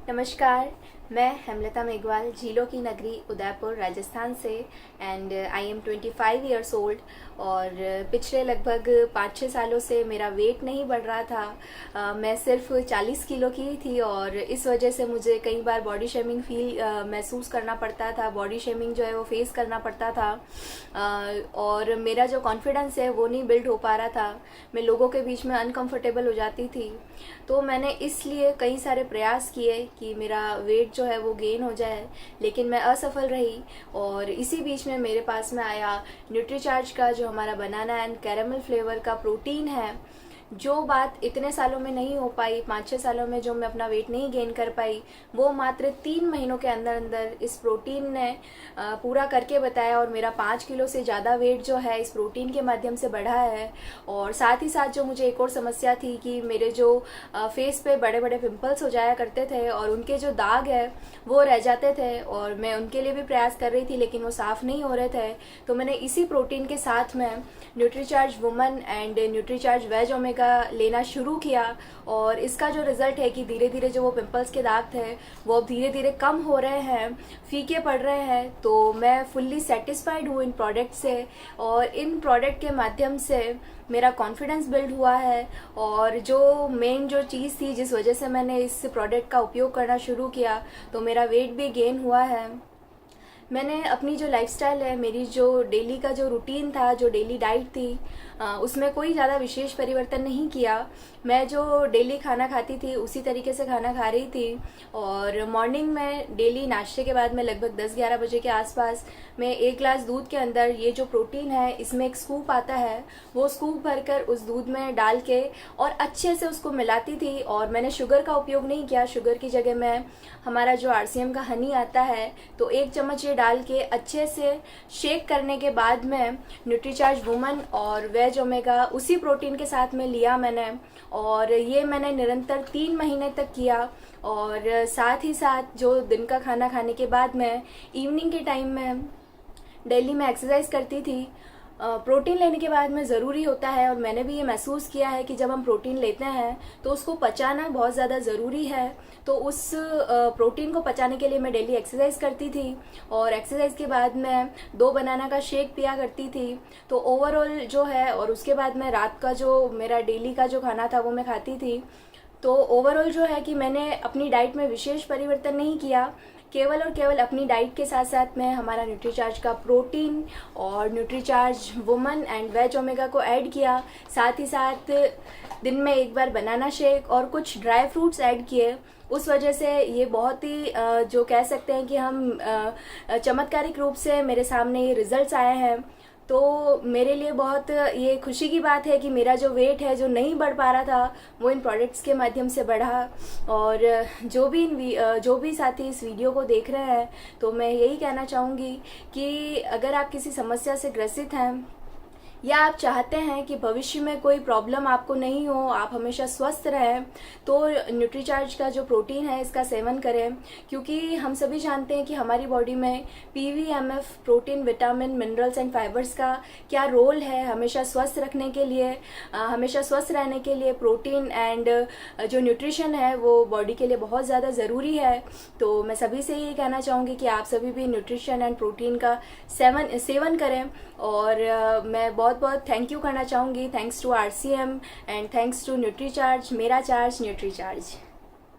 नमस्कार। मैं हेमलता मेघवाल, झीलों की नगरी उदयपुर राजस्थान से and I am 25 years old. और पिछले लगभग 5-6 सालों से मेरा वेट नहीं बढ़ रहा था। मैं सिर्फ 40 किलो की थी और इस वजह से मुझे कई बार बॉडी शेमिंग महसूस करना पड़ता था। बॉडी शेमिंग जो है वो फेस करना पड़ता था। और मेरा जो कॉन्फिडेंस है वो नहीं बिल्ड हो पा रहा था। मैं लोगों के बीच में अनकंफर्टेबल हो जाती थी। तो मैंने इसलिए कई सारे प्रयास किए कि मेरा वेट जो है वो गेन हो जाए, लेकिन मैं असफल रही। और इसी बीच में मेरे पास में आया न्यूट्रीचार्ज का जो हमारा बनाना एंड कैरेमल फ्लेवर का प्रोटीन है। जो बात इतने सालों में नहीं हो पाई, 5-6 सालों में जो मैं अपना वेट नहीं गेन कर पाई, वो मात्र 3 महीनों के अंदर अंदर इस प्रोटीन ने पूरा करके बताया। और मेरा 5 किलो से ज़्यादा वेट जो है इस प्रोटीन के माध्यम से बढ़ा है। और साथ ही साथ जो मुझे एक और समस्या थी कि मेरे जो फेस पे बड़े बड़े पिंपल्स हो जाया करते थे और उनके जो दाग है वो रह जाते थे, और मैं उनके लिए भी प्रयास कर रही थी लेकिन वो साफ़ नहीं हो रहे थे। तो मैंने इसी प्रोटीन के साथ में Nutricharge woman and Nutricharge veg omega लेना शुरू किया। और इसका जो रिजल्ट है कि धीरे धीरे जो वो पिंपल्स के दाग थे वो अब धीरे धीरे कम हो रहे हैं, फीके पड़ रहे हैं। तो मैं फुल्ली सेटिस्फाइड हूँ इन प्रोडक्ट से, और इन प्रोडक्ट के माध्यम से मेरा कॉन्फिडेंस बिल्ड हुआ है। और जो मेन जो चीज़ थी जिस वजह से मैंने इस प्रोडक्ट का उपयोग करना शुरू किया, तो मेरा वेट भी गेन हुआ है। मैंने अपनी जो लाइफस्टाइल है, मेरी जो डेली का जो रूटीन था, जो डेली डाइट थी, उसमें कोई ज़्यादा विशेष परिवर्तन नहीं किया। मैं जो डेली खाना खाती थी उसी तरीके से खाना खा रही थी। और मॉर्निंग में डेली नाश्ते के बाद में लगभग 10-11 बजे के आसपास मैं 1 ग्लास दूध के अंदर ये जो प्रोटीन है इसमें एक स्कूप आता है, वो स्कूप भरकर उस दूध में डाल के और अच्छे से उसको मिलाती थी। और मैंने शुगर का उपयोग नहीं किया। शुगर की जगह मैं हमारा जो RCM का हनी आता है, तो 1 चम्मच ये डाल के अच्छे से शेक करने के बाद में न्यूट्रीचार्ज वुमन और वेज ओमेगा उसी प्रोटीन के साथ में लिया मैंने। और ये मैंने निरंतर 3 महीने तक किया। और साथ ही साथ जो दिन का खाना खाने के बाद में इवनिंग के टाइम में डेली में एक्सरसाइज करती थी। प्रोटीन लेने के बाद में ज़रूरी होता है, और मैंने भी ये महसूस किया है कि जब हम प्रोटीन लेते हैं तो उसको पचाना बहुत ज़्यादा ज़रूरी है। तो उस प्रोटीन को पचाने के लिए मैं डेली एक्सरसाइज करती थी, और एक्सरसाइज के बाद मैं 2 बनाना का शेक पिया करती थी। तो ओवरऑल जो है, और उसके बाद मैं रात का जो मेरा डेली का जो खाना था वो मैं खाती थी। तो ओवरऑल जो है कि मैंने अपनी डाइट में विशेष परिवर्तन नहीं किया। केवल और केवल अपनी डाइट के साथ साथ मैं हमारा न्यूट्रीचार्ज का प्रोटीन और Nutricharge woman and veg omega को ऐड किया। साथ ही साथ दिन में 1 बार बनाना शेक और कुछ ड्राई फ्रूट्स ऐड किए। उस वजह से ये बहुत ही जो कह सकते हैं कि हम चमत्कारिक रूप से मेरे सामने ये रिजल्ट्स आए हैं। तो मेरे लिए बहुत ये खुशी की बात है कि मेरा जो वेट है जो नहीं बढ़ पा रहा था वो इन प्रोडक्ट्स के माध्यम से बढ़ा। और जो भी साथी इस वीडियो को देख रहे हैं, तो मैं यही कहना चाहूँगी कि अगर आप किसी समस्या से ग्रसित हैं या आप चाहते हैं कि भविष्य में कोई प्रॉब्लम आपको नहीं हो, आप हमेशा स्वस्थ रहें, तो न्यूट्रीचार्ज का जो प्रोटीन है इसका सेवन करें। क्योंकि हम सभी जानते हैं कि हमारी बॉडी में PVMF protein, vitamin, minerals and fibres का क्या रोल है हमेशा स्वस्थ रखने के लिए। हमेशा स्वस्थ रहने के लिए प्रोटीन एंड जो न्यूट्रिशन है वो बॉडी के लिए बहुत ज़्यादा ज़रूरी है। तो मैं सभी से यही कहना चाहूँगी कि आप सभी भी न्यूट्रिशन एंड प्रोटीन का सेवन करें। और मैं बहुत बहुत थैंक यू करना चाहूँगी। Thanks to RCM and thanks to Nutricharge, मेरा चार्ज न्यूट्रीचार्ज।